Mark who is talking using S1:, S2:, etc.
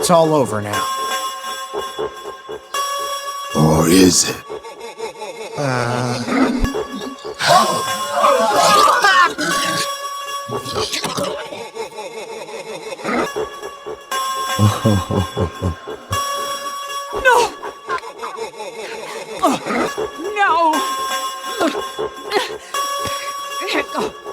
S1: it's all over now.
S2: Or is it?
S3: No! Hiccup!